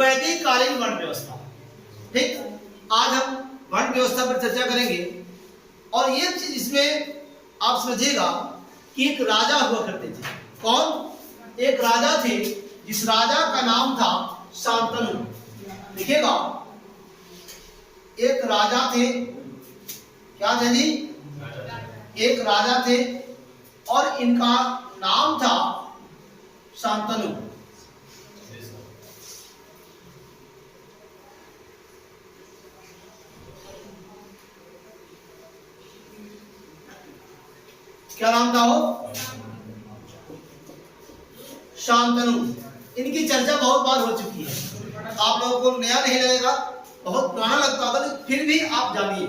ऋग्वैदिक कालीन वर्ण व्यवस्था। ठीक, आज हम वर्ण व्यवस्था पर चर्चा करेंगे और ये चीज इसमें आप समझिएगा कि एक राजा हुआ करते थे। कौन? एक राजा थे जिस राजा का नाम था शांतनु। देखिएगा, एक राजा थे, क्या थे जी? एक राजा थे और इनका नाम था शांतनु। क्या नाम था वो? शांतनु। इनकी चर्चा बहुत बार हो चुकी है, आप लोगों को नया नहीं लगेगा, बहुत पुराना लगता होगा, लेकिन फिर भी आप जानिए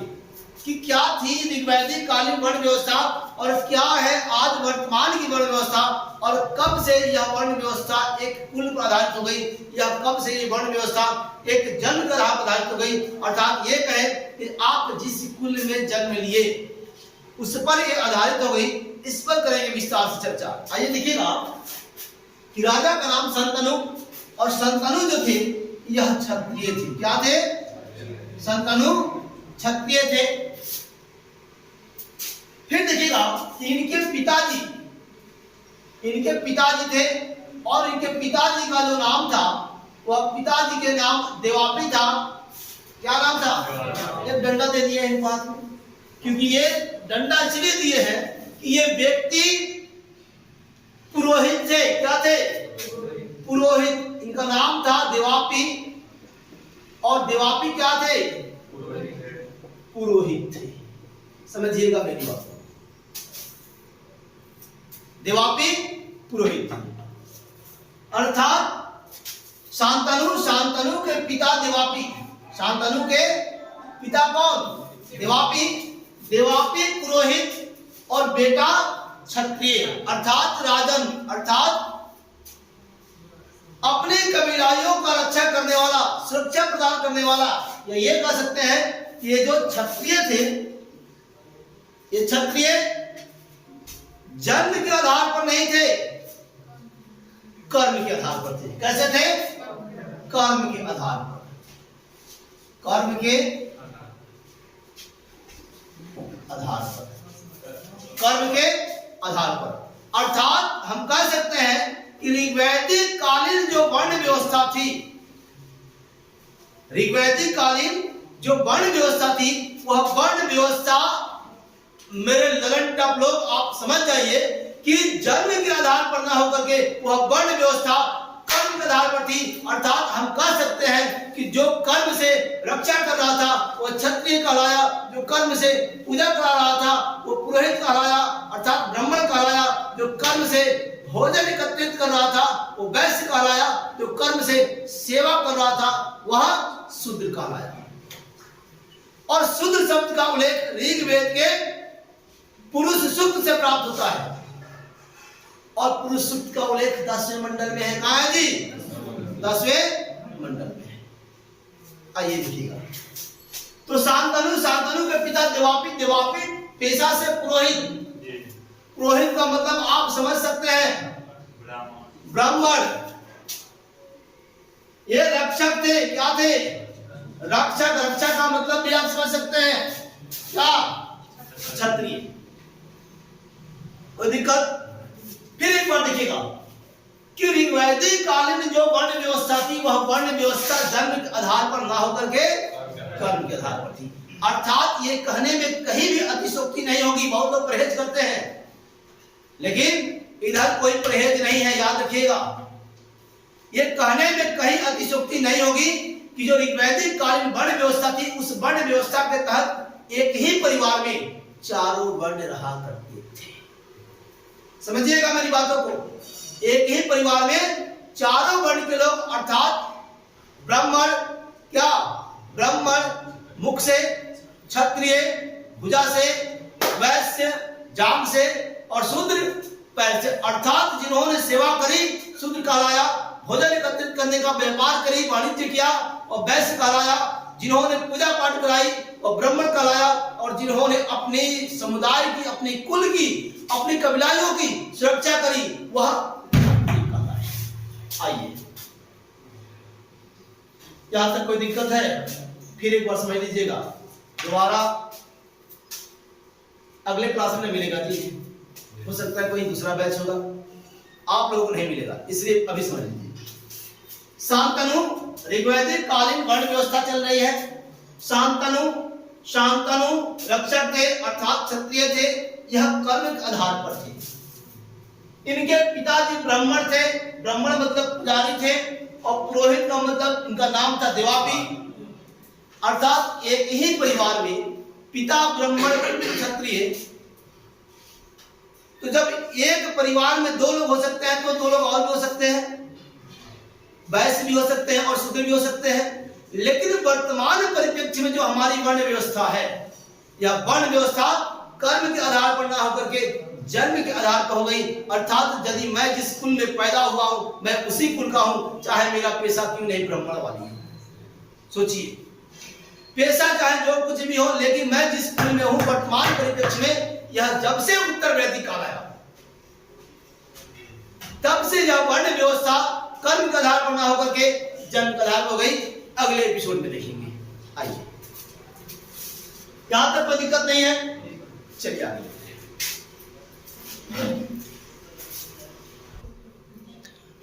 कि क्या थी ऋग्वैदिक कालीन वर्ण व्यवस्था और क्या है आज वर्तमान की वर्ण व्यवस्था, और कब से यह वर्ण व्यवस्था एक कुल पर आधारित हो गई, या कब से ये वर्ण व्यवस्था एक जन्म पर आधारित हो गई। अर्थात ये कहे कि आप जिस कुल में जन्म लिए उस पर ये आधारित हो गई। इस पर करेंगे विस्तार से चर्चा। आइए देखिएगा कि राजा का नाम शांतनु, और शांतनु जो थे यह क्षत्रिय थे। क्या थे? शांतनु क्षत्रिय थे। फिर देखिएगा कि इनके पिताजी थे, और इनके पिताजी का जो नाम था वह पिताजी के नाम देवापी था। क्या नाम था? एक डंडा दे दिया इन बात में, क्योंकि ये डंडा इसलिए दिए हैं कि ये व्यक्ति पुरोहित थे। क्या थे? पुरोहित। इनका नाम था देवापी, और देवापी क्या थे? पुरोहित थे। समझिएगा मेरी बात, देवापी पुरोहित थे। अर्थात शांतनु के पिता देवापी। शांतनु के पिता कौन? देवापी। देवापी पुरोहित और बेटा क्षत्रिय, अर्थात राजन, अर्थात अपने कबीलाइयों का रक्षा करने वाला, सुरक्षा प्रदान करने वाला। या ये कह सकते हैं कि ये जो क्षत्रिय थे, ये क्षत्रिय जन्म के आधार पर नहीं थे, कर्म के आधार पर थे। कैसे थे? कर्म के आधार पर। कर्म के आधार पर, कर्म के आधार पर। अर्थात हम कह सकते हैं कि ऋग्वैदिक कालीन जो वर्ण व्यवस्था थी, ऋग्वैदिक कालीन जो वर्ण व्यवस्था थी, वह वर्ण व्यवस्था, मेरे लगन टप लोग आप समझ जाइए कि जन्म के आधार पर ना होकर के वह वर्ण व्यवस्था कर्म के आधार पर थी। अर्थात हम कह सकते हैं कि जो कर्म से रक्षा कर रहा था वह क्षत्रिय कहलाया, जो कर्म से पूजा करा रहा था वो पुरोहित कहलाया, अर्थात ब्राह्मण कहलाया, जो कर्म से भोजन एकत्रित कर रहा था वो वैश्य कहलाया, जो कर्म से सेवा कर रहा था वह शूद्र कहलाया। और शूद्र शब्द का उल्लेख ऋग्वेद के पुरुष सूक्त से प्राप्त होता है, और पुरुष सूक्त का उल्लेख 10वें मंडल में है। कहाँ है जी? 10वें मंडल में है। आइए देखिएगा, तो शांतनु के पिता देवापी पेशा से पुरोहित। पुरोहित का मतलब आप समझ सकते हैं, ब्राह्मण। ये रक्षक थे। क्या थे? रक्षक। रक्षा का मतलब भी आप समझ सकते हैं, क्या? क्षत्रिय। कोई दिक्कत? फिर एक बार देखिएगा कि ऋग्वैदिक कालीन जो वर्ण व्यवस्था थी वह वर्ण व्यवस्था जन्म के आधार पर ना होकर के कर्म के आधार पर थी। अर्थात ये कहने में कहीं भी अतिशयोक्ति नहीं होगी। बहुत लोग परहेज करते हैं, लेकिन इधर कोई परहेज नहीं है, याद रखिएगा। ये कहने में कहीं अतिशयोक्ति नहीं होगी कि जो ऋग्वैदिक कालीन वर्ण व्यवस्था थी, उस वर्ण व्यवस्था के तहत एक ही परिवार में चारों वर्ण रहा करते थे। समझिएगा मेरी बातों को। एक ही परिवार में चारों वर्ण के लोग, अर्थात ब्राह्मण, क्या? ब्राह्मण मुख से, क्षत्रिय भुजा से, वैश्य जांघ से, और शूद्र पैर से। अर्थात जिन्होंने सेवा करी शूद्र कहलाया, भोजन एकत्रित करने का व्यापार करी, वाणिज्य किया, और वैश्य कहलाया। जिन्होंने पूजा पाठ कराई और ब्राह्मण कहलाया, और जिन्होंने अपने समुदाय की, अपने कुल की, अपनी कबीलाइयों की सुरक्षा करी वह कहलाया। आइए यहां तक कोई दिक्कत है? फिर एक बार समझ लीजिएगा, दोबारा अगले क्लास में मिलेगा जी। हो सकता है कोई दूसरा बैच होगा, आप लोगों को नहीं मिलेगा, इसलिए अभी समझ लीजिए। शांतनु ऋग्वैदिक कालीन वर्ण व्यवस्था चल रही है। शांतनु रक्षक थे अर्थात क्षत्रिय थे, यह कर्म के आधार पर थे। इनके पिताजी ब्राह्मण थे, ब्राह्मण मतलब पुजारी थे, और पुरोहित का मतलब इनका नाम था देवापी, अर्थात एक ही परिवार में पिता ब्राह्मण क्षत्रिय। तो जब एक परिवार में दो लोग हो सकते हैं तो दो लोग और भी हो सकते हैं, वैश्य भी हो सकते हैं और शूद्र भी हो सकते हैं। लेकिन वर्तमान परिप्रेक्ष्य में जो हमारी वर्ण व्यवस्था है, यह वर्ण व्यवस्था कर्म के आधार पर ना होकर के जन्म के आधार पर हो गई। अर्थात यदि मैं जिस कुल में पैदा हुआ हूं मैं उसी कुल का हूं, चाहे मेरा पेशा क्यों नहीं ब्राह्मण वाली है। सोचिए, पेशा चाहे जो कुछ भी हो, लेकिन मैं जिस कुल में हूं वर्तमान परिप्रेक्ष्य में, यह जब से उत्तर वैदिक काल आया तब से यह वर्ण व्यवस्था कर्म के आधार पर ना होकर के जन्म के आधार पर हो गई। अगले एपिसोड में देखेंगे। आइए, यहां तक कोई दिक्कत नहीं है, चलिए आगे।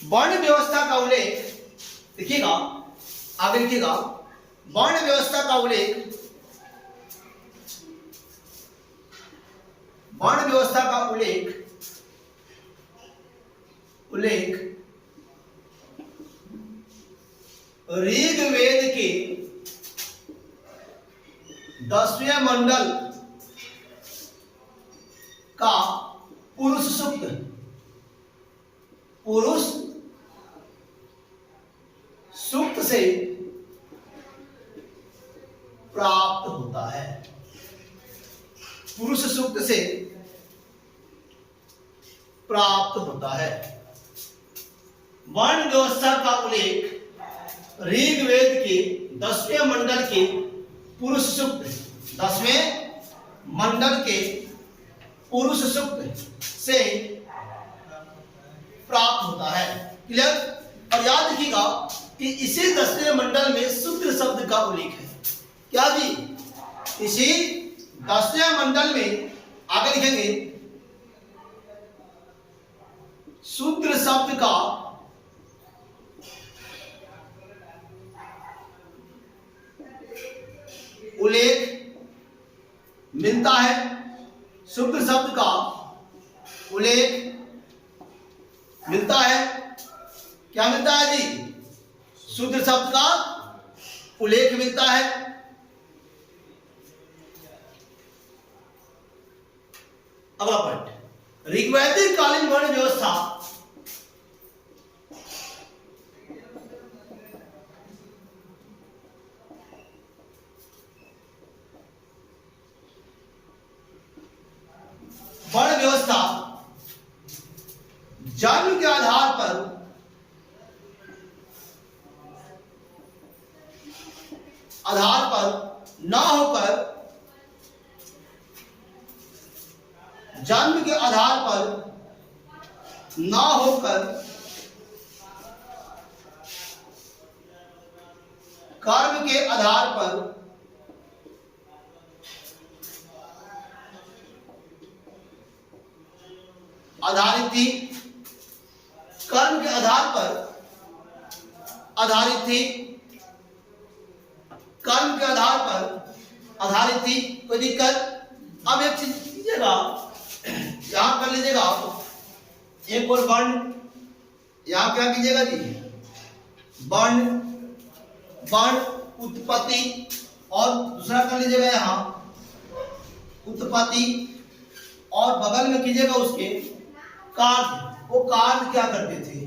वर्ण व्यवस्था का उल्लेख देखिएगा, आगे लिखिएगा। वर्ण व्यवस्था का उल्लेख, वर्ण व्यवस्था का उल्लेख ऋग्वेद के 10वें मंडल का पुरुष सूक्त से प्राप्त होता है। पुरुष सूक्त से प्राप्त होता है। वर्ण व्यवस्था का उल्लेख ऋग्वेद के 10वें मंडल के पुरुष सूक्त, 10वें मंडल के पुरुष सूक्त से प्राप्त होता है। क्लियर? और याद रखिएगा कि इसी 10वें मंडल में शूद्र शब्द का उल्लेख है। क्या जी? इसी 10वें मंडल में आगे लिखेंगे शूद्र शब्द का उल्लेख मिलता है। शूद्र शब्द का उल्लेख मिलता है। क्या मिलता है जी? शूद्र शब्द का उल्लेख मिलता है। अगला पॉइंट, ऋग्वैदिक कालीन वर्ण व्यवस्था वर्ण व्यवस्था जन्म के आधार पर ना होकर, जन्म के आधार पर ना होकर कर्म के आधार पर आधारित थी। कर्म के आधार पर आधारित थी। कर्म के आधार पर आधारित थी। कोई दिक्कत? अब एक चीज कीजिएगा, यहां कर लीजिएगा आप एक और वर्ण, यहां क्या कीजिएगा जी? वर्ण उत्पत्ति, और दूसरा कर लीजिएगा यहां उत्पत्ति, और बगल में कीजिएगा उसके कार्य। वो कार्य क्या करते थे?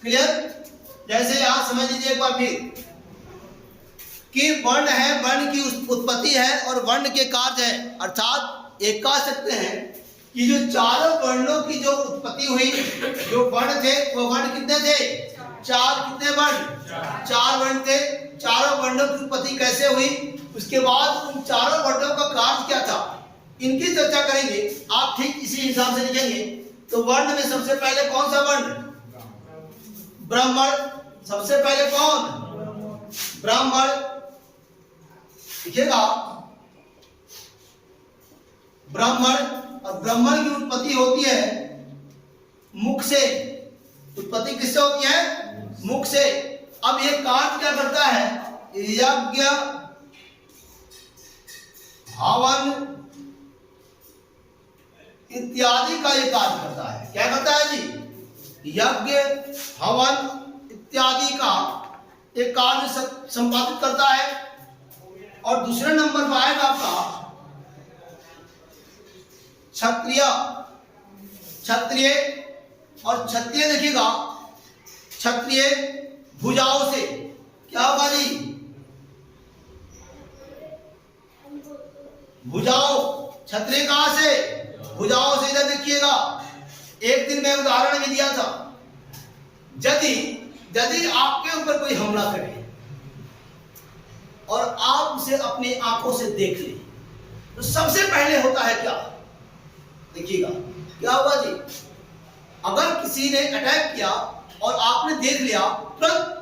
क्लियर? जैसे यहां समझ लीजिए एक बार फिर कि वर्ण है, वर्ण की उत्पत्ति है और वर्ण के कार्य है। अर्थात एक कह सकते हैं कि जो चारों वर्णों की जो उत्पत्ति हुई, जो वर्ण थे वो वर्ण कितने थे? चार। कितने वर्ण? चार वर्ण थे। चारों वर्णों की उत्पत्ति कैसे हुई, उसके बाद उन चारों वर्णों का कार्य क्या था, इनकी चर्चा करेंगे। आप ठीक इसी हिसाब से लिखेंगे। तो वर्ण में सबसे पहले कौन सा वर्ण? ब्राह्मण। सबसे पहले कौन? ब्राह्मण लिखेगा ब्राह्मण, और ब्राह्मण की उत्पत्ति होती है मुख से। उत्पत्ति किससे होती है? मुख से। अब ये काट क्या करता है? यज्ञ हवन इत्यादि का ये कार्य करता है। क्या करता है जी? यज्ञ हवन इत्यादि का एक कार्य संपादित करता है। और दूसरे नंबर पर आएगा आपका क्षत्रिय। क्षत्रिय, और क्षत्रिय देखिएगा, क्षत्रिय भुजाओं से क्या होगा जी? भुजाओं। क्षत्रिय कहां से? भुजाओं से। इधर देखिएगा, एक दिन मैं उदाहरण भी दिया था, यदि आपके ऊपर कोई हमला करे और आप उसे अपनी आंखों से देख ले, तो सबसे पहले होता है क्या? देखिएगा क्या होगा जी? अगर किसी ने अटैक किया और आपने देख लिया, तुरंत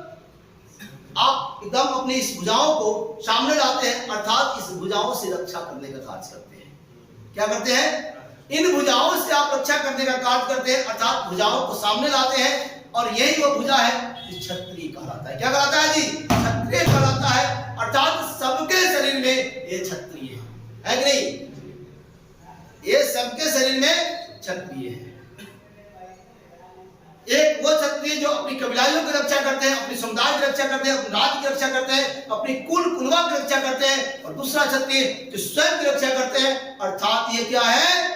आप एकदम अपनी इस भुजाओं को सामने लाते हैं, अर्थात इस भुजाओं से रक्षा करने का कार्य करते हैं। क्या करते हैं? इन भुजाओं से आप रक्षा करने का कार्य करते हैं, अर्थात भुजाओं को सामने लाते हैं। और यही वो भुजा है जो क्षत्रिय कहलाता है। क्या कहलाता है जी? क्षत्रिय कहलाता है, अर्थात सबके शरीर में ये क्षत्रिय है कि नहीं? ये सबके शरीर में क्षत्रिय है। एक वो क्षत्रिय जो अपनी कबीलाइयों की रक्षा करते हैं, अपनी समुदाय की रक्षा करते हैं, अपने राज्य की रक्षा करते हैं, अपनी कुलवा की रक्षा करते हैं। और दूसरा क्षत्रिय जो स्वयं की रक्षा करते हैं, अर्थात ये क्या है?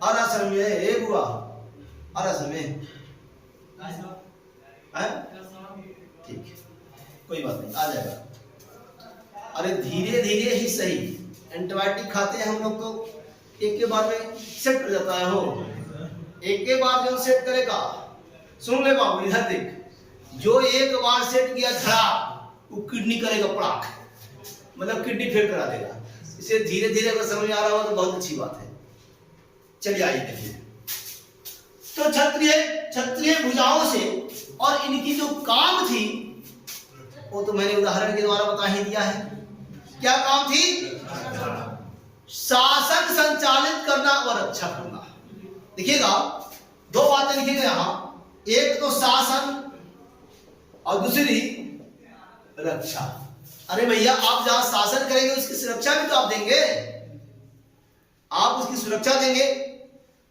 अरसर में एक हुआ, अरसर में ठीक है, कोई बात नहीं, आ जाएगा। अरे धीरे धीरे ही सही, एंटीबायोटिक खाते हैं हम लोग तो एक के बार में सेट कर जाता है। हो एक के बार जो सेट करेगा, सुन ले बाबू इधर देख, जो एक बार सेट किया धड़ा, वो किडनी करेगा पड़ाक, मतलब किडनी फेल करा देगा। इसे धीरे धीरे अगर समझ में आ रहा हो तो बहुत अच्छी बात है। चलिए आइए देखिए, तो क्षत्रिय भुजाओं से, और इनकी जो काम थी वो तो मैंने उदाहरण के द्वारा बता ही दिया है। क्या काम थी? शासन संचालित करना और रक्षा करना। देखिएगा दो बातें लिखिएगा यहां, एक तो शासन और दूसरी रक्षा। अरे भैया आप जहां शासन करेंगे उसकी सुरक्षा भी तो आप देंगे, आप उसकी सुरक्षा देंगे।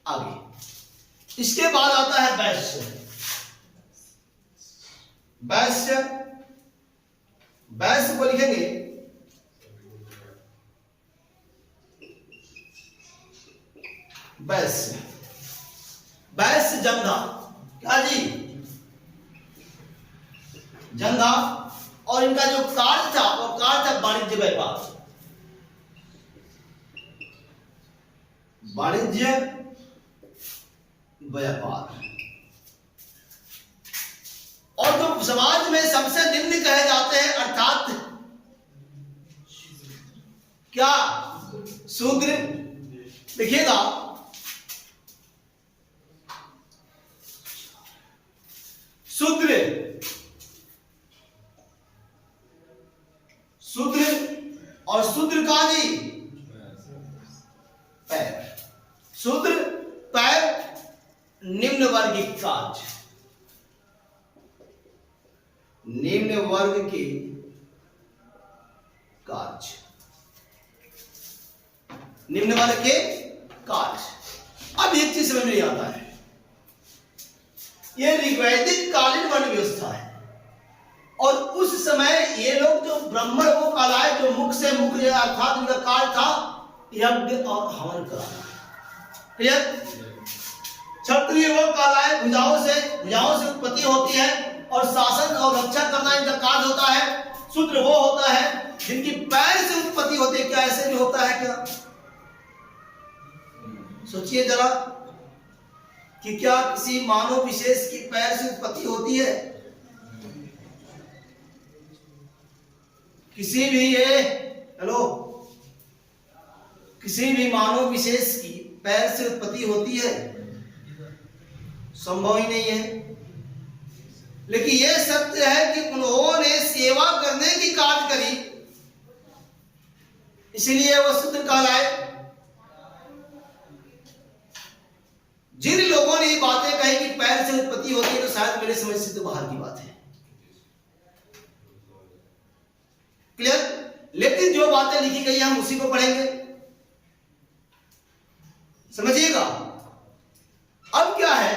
आगे इसके बाद आता है वैश्य। वैश्य, वैश्य को लिखेंगे वैश्य। वैश्य जंधा, क्या जी? जंधा। और इनका जो कार्य था वो कार्य था वाणिज्य व्यापार। वाणिज्य व्यापार। और जो समाज में सबसे निम्न कहे जाते हैं, अर्थात क्या? शूद्र। देखिएगा शूद्र, शूद्र और शूद्र का जी पैर। शूद्र पैर, निम्न वर्ग कार्य, निम्न वर्ग के कार्य, निम्न वर्ग के कार्य। अब एक चीज समझ में आता है, ये ऋग्वैदिक कालीन वर्ण व्यवस्था है। और उस समय ये लोग जो ब्राह्मण वो कहलाए, जो मुख से मुख, अर्थात इनका कार्य था यज्ञ और हवन कराना। क्लियर? क्षत्रिय वो कहलाए भुजाओं से उत्पत्ति होती है और शासन और रक्षा करना इनका कार्य होता है। शूद्र वो होता है जिनकी पैर से उत्पत्ति होती है। क्या ऐसे भी होता है क्या? सोचिए जरा कि क्या किसी मानव विशेष की पैर से उत्पत्ति होती है? किसी भी किसी भी मानव विशेष की पैर से उत्पत्ति होती है? संभव ही नहीं है। लेकिन यह सत्य है कि उन्होंने सेवा करने की कार्य करी, इसलिए वो शूद्र कहलाए। जिन लोगों ने ये बातें कही कि पैर से उत्पत्ति होती है, तो शायद मेरे समझ से तो बाहर की बात है। क्लियर? लेकिन जो बातें लिखी गई हम उसी को पढ़ेंगे, समझिएगा। अब क्या है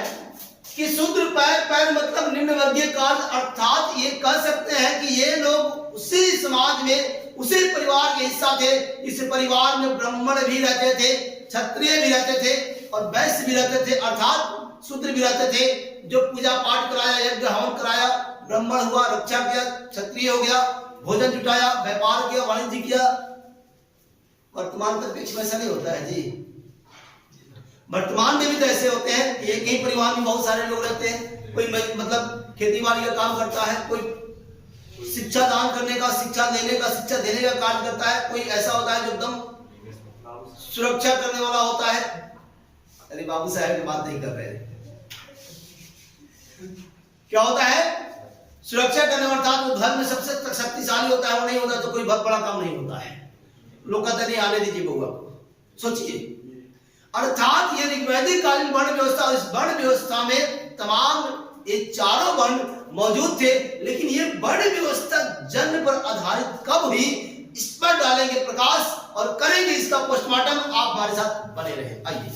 कि शूद्र पैर मतलब निम्न वर्गीय कार्य, अर्थात ये कह सकते हैं कि ये लोग उसी समाज में, उसी परिवार के हिस्सा थे। इस परिवार में ब्राह्मण भी रहते थे, क्षत्रिय भी रहते थे और वैश्य भी रहते थे, अर्थात शूद्र भी रहते थे। जो पूजा पाठ कराया, यज्ञ हवन कराया, ब्राह्मण हुआ, रक्षा किया, क्षत्रिय हो गया, भोजन जुटाया, व्यापार किया, वाणिज्य किया। वर्तमान परिप्रेक्ष्य में ऐसा नहीं होता है जी। वर्तमान में भी तो ऐसे होते हैं, एक ही परिवार में बहुत सारे लोग रहते हैं। कोई मतलब खेती बाड़ी का काम करता है, कोई शिक्षा दान करने का, शिक्षा लेने का, शिक्षा देने का कार्य करता है, कोई ऐसा होता है जो एकदम सुरक्षा करने वाला होता है। अरे बाबू साहब की बात नहीं कर रहे, क्या होता है? सुरक्षा करने वाला, अर्थात वो घर में सबसे शक्तिशाली होता है। वो नहीं होता तो कोई बहुत बड़ा काम नहीं होता है। लोग कहते नहीं आने दीजिए बउआ को। सोचिए, अर्थात ये ऋग्वैदिक कालीन वर्ण व्यवस्था, इस वर्ण व्यवस्था में तमाम ये चारों वर्ण मौजूद थे। लेकिन ये वर्ण व्यवस्था जन्म पर आधारित कब हुई, इस पर डालेंगे प्रकाश और करेंगे इसका पोस्टमार्टम। आप हमारे साथ बने रहे। आइए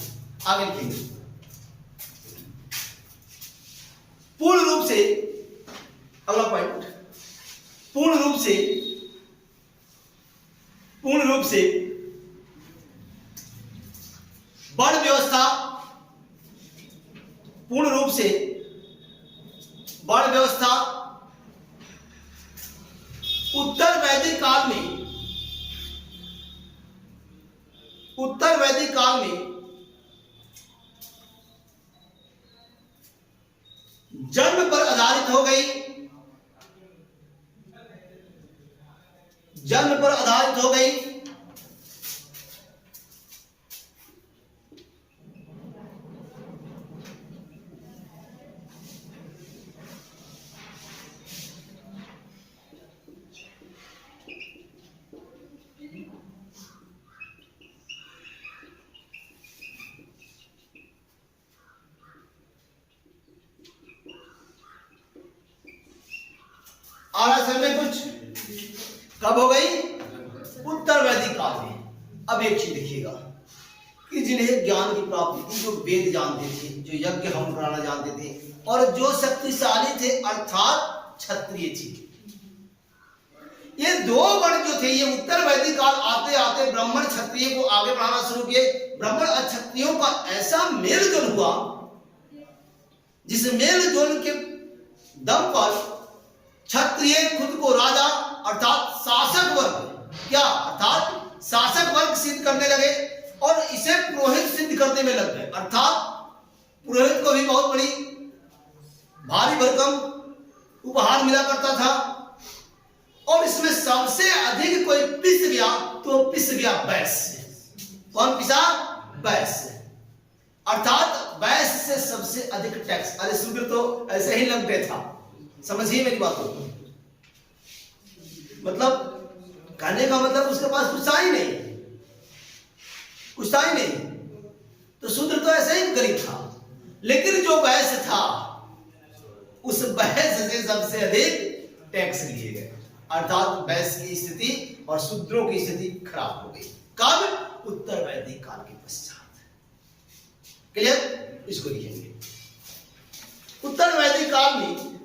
आगे लिखेंगे। पूर्ण रूप से, अगला पॉइंट, पूर्ण रूप से वर्ण व्यवस्था, पूर्ण रूप से वर्ण व्यवस्था उत्तर वैदिक काल में जन्म पर आधारित हो गई, जन्म पर आधारित हो गई। और असल में कुछ कब हो गई? उत्तर वैदिक काल में। अब एक चीज देखिएगा कि जिन्हें ज्ञान की प्राप्ति थी, जो वेद जानते थे, जो यज्ञ हवन कराना जानते थे और जो शक्तिशाली थे, अर्थात क्षत्रिय थे, ये दो वर्ण जो थे, ये उत्तर वैदिक काल आते आते ब्राह्मण क्षत्रिय को आगे बढ़ाना शुरू किए। ब्राह्मण और क्षत्रियों का ऐसा मेल जोल हुआ, जिस मेल जोल के दम पर क्षत्रिय खुद को राजा अर्थात शासक वर्ग, क्या अर्थात शासक वर्ग सिद्ध करने लगे और इसे पुरोहित सिद्ध करने में लग गए। अर्थात पुरोहित को भी बहुत बड़ी भारी भरकम उपहार मिला करता था और इसमें सबसे अधिक कोई पिस गया तो पिस गया वैश्य। कौन पिसा? वैश्य। अर्थात वैश्य से सबसे अधिक टैक्स। अरे शूद्र तो ऐसे ही लगते था, समझिए मेरी बात को। मतलब कहने का मतलब उसके पास कुछ था ही नहीं, कुछ था ही नहीं, तो शूद्र तो ऐसे ही गरीब था। लेकिन जो वैश्य था, उस वैश्य से सबसे अधिक टैक्स लिए गए। अर्थात वैश्य की स्थिति और शूद्रों की स्थिति खराब हो गई। कब? उत्तर वैदिक काल के पश्चात। क्लियर? इसको लिखेंगे। उत्तर वैदिक काल में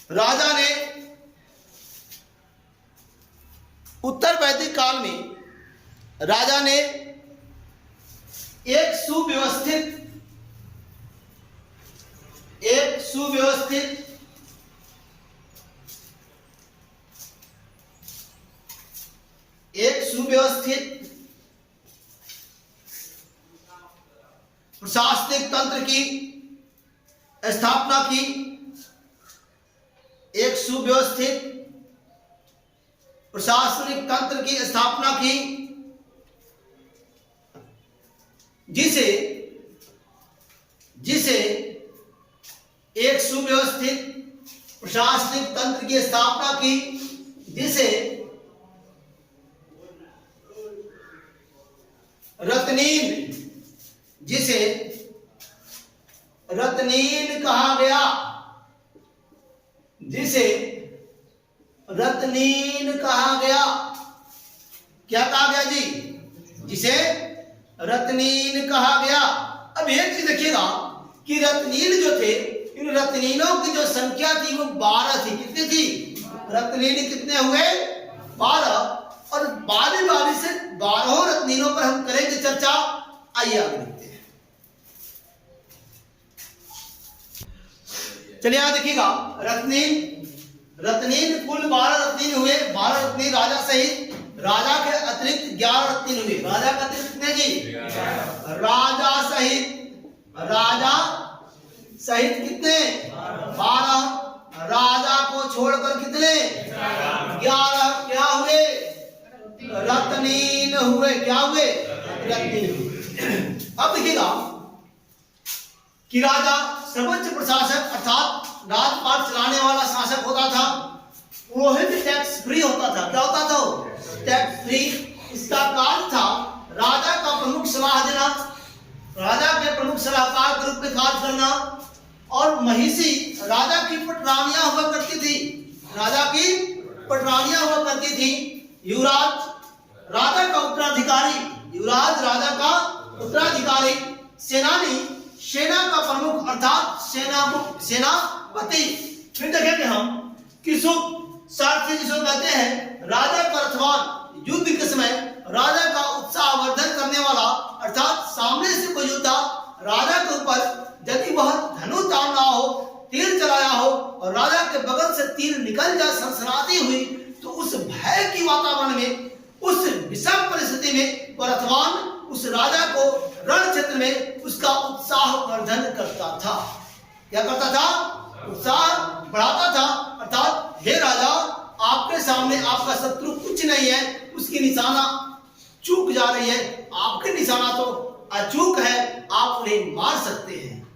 राजा ने, उत्तर वैदिक काल में राजा ने एक सुव्यवस्थित प्रशासनिक तंत्र की स्थापना की। एक सुव्यवस्थित प्रशासनिक तंत्र की स्थापना की, जिसे जिसे एक सुव्यवस्थित प्रशासनिक तंत्र की स्थापना की, जिसे रत्नीन कहा गया, जिसे रत्नीन कहा गया। क्या कहा गया जी? जिसे रत्नीन कहा गया। अब एक चीज देखिएगा कि रत्नीन जो थे, इन रत्नीनों की जो संख्या थी वो 12 थी। कितनी थी? रत्नीन कितने हुए? 12। और बारी से 12 रत्नीनों पर हम करेंगे चर्चा। आइए आगे देखते हैं। चलिए यहां देखिएगा, रत्नीन कुल 12 रत्नीन हुए। 12 रत्नीन राजा सहित, राजा के अतिरिक्त 11 रत्नीन हुए। राजा के अतिरिक्त कितने जी? राजा सहित कितने? 12। राजा को छोड़कर कितने? 11 क्या हुए? रत्नीन हुए। क्या हुए? रत्नीन हुए। अब देखिएगा कि राजा सर्वोच्च प्रशासक अर्थात राजपाट चलाने वाला शासक होता था। वो टैक्स फ्री होता था। क्या होता था? Tax free. इसका कार्य था राजा का प्रमुख सलाह देना, राजा के प्रमुख सलाहकार के रूप में कार्य करना। और महिषी राजा की पटरानियां हुआ करती थी। राजा की पटरानियां हुआ करती थी। युवराज राजा का उत्तराधिकारी, युवराज राजा का उत्तराधिकारी। सेनानी सेना का प्रमुख अर्थात सेनापति। फिर देखेंगे हम कि सारथी जिसको कहते हैं, राजा का रथवान। युद्ध के समय राजा का उत्साहवर्धन करने वाला अर्थात सामने से कोई योद्धा राजा के ऊपर यदि वह धनुष तान रहा हो, तीर चलाया हो और राजा के बगल से तीर निकल जाए सनसनाती हुई, तो उस भय की वातावरण में, उस विषम परिस्थिति में वह रथवान उस राजा को रण क्षेत्र में उसका उत्साह वर्धन करता था। क्या करता था? उत्साह बढ़ाता था। अर्थात हे राजा, आपके सामने आपका शत्रु कुछ नहीं है, उसकी निशाना चूक जा रही है, आपके निशाना तो अचूक है, आप उन्हें मार सकते हैं।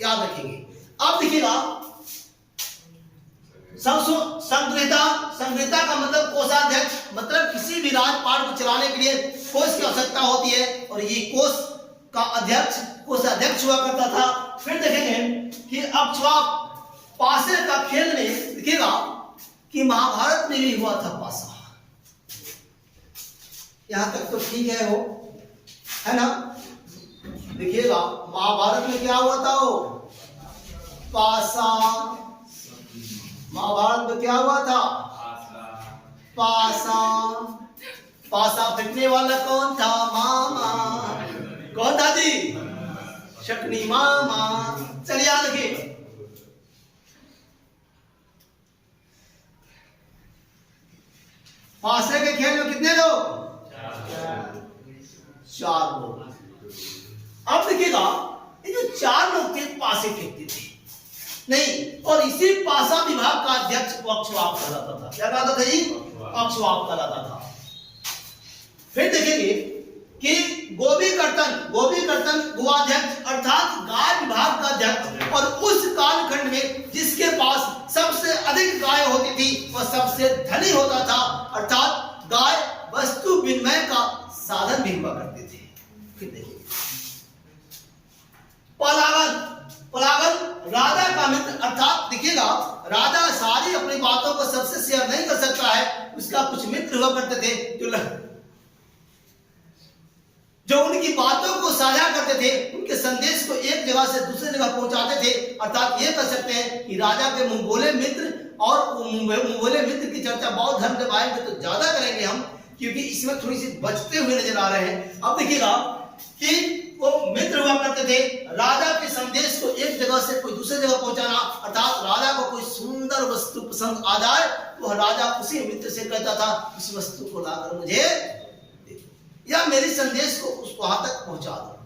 याद रखेंगे। अब देखिएगा, संग्रहिता का मतलब कोषाध्यक्ष, मतलब किसी भी राजपाट को चलाने के लिए कोष की आवश्यकता होती है और ये कोष का अध्यक्ष कोषाध्यक्ष हुआ करता था। फिर देखेंगे कि अब पासे का खेल में देखिएगा कि महाभारत में भी हुआ था पासा। यहां तक तो ठीक है, वो है ना। देखिएगा महाभारत में क्या हुआ था? वो पासा। महाभारत में क्या हुआ था? पासा फेंकने वाला कौन था? मामा। कौन था जी? शकुनी मामा। चलिए याद रखिए। पासे के खेल में कितने लोग? 4 लोग। अब देखिएगा, ये जो 4 लोग थे पासे फेंकते थे नहीं, और इसी पासा विभाग का अध्यक्ष पक्षवाक कहलाता था। क्या कहलाता था जी? पक्षवाक कहलाता था। फिर देखेंगे कि गोपी कर्तन गोवाध्यक्ष अर्थात गाय विभाग का अध्यक्ष। और उस कालखंड में जिसके पास सबसे अधिक गाय होती थी वह सबसे धनी होता था। अर्थात गाय वस्तु विनिमय का साधन भी हुआ करते थे। फिर देखिए पलागन राजा का मित्र। अर्थात देखिएगा, राजा सारी अपनी बातों को सबसे शेयर नहीं कर सकता है, उसका कुछ मित्र हुआ करते थे जो उनकी बातों को साझा करते थे, उनके संदेश को एक जगह से दूसरी जगह पहुंचाते थे। अर्थात ये कह सकते हैं कि राजा के मुंहबोले मित्र। और मुंहबोले मित्र की चर्चा बौद्ध धर्म जब आएंगे तो ज्यादा करेंगे हम, क्योंकि इसमें थोड़ी सी बचते हुए नजर आ रहे हैं। अब देखिएगा कि वो मित्र हुआ करते थे। राजा के संदेश को एक जगह से कोई दूसरी जगह पहुंचाना। अर्थात राजा को कोई सुंदर वस्तु पसंद आ जाए तो राजा उसी मित्र से कहता था, इस वस्तु को लाकर मुझे दे, या मेरे संदेश को उस वहां तक पहुंचा दो।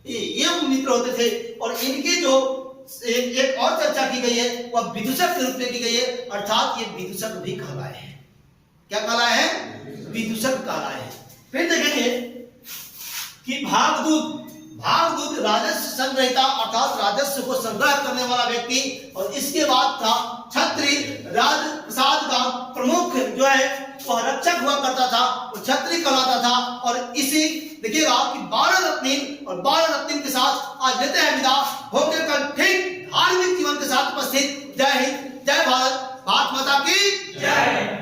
ये मित्र होते थे। और इनकी जो एक और चर्चा की गई है वह विदूषक के रूप में की गई है। अर्थात ये विदूषक भी कहलाए हैं। क्या कहलाए हैं? विदूषक कहलाए हैं। फिर देखेंगे कि भागदूत राजस्व संग्रहिता अर्थात राजस्व को संग्रह करने वाला व्यक्ति, और इसके बाद था छत्री, राज प्रसाद का प्रमुख जो है वह रक्षक हुआ करता था, वो छत्री कहलाता था। और इसी देखिएगा कि 12 रत्न और 12 रत्न के साथ आज लेते हैं विदा, होकर कल ठीक धार्मिक जीवन के साथ उपस्थित। जय हिंद, जय भारत, भारत माता की जय।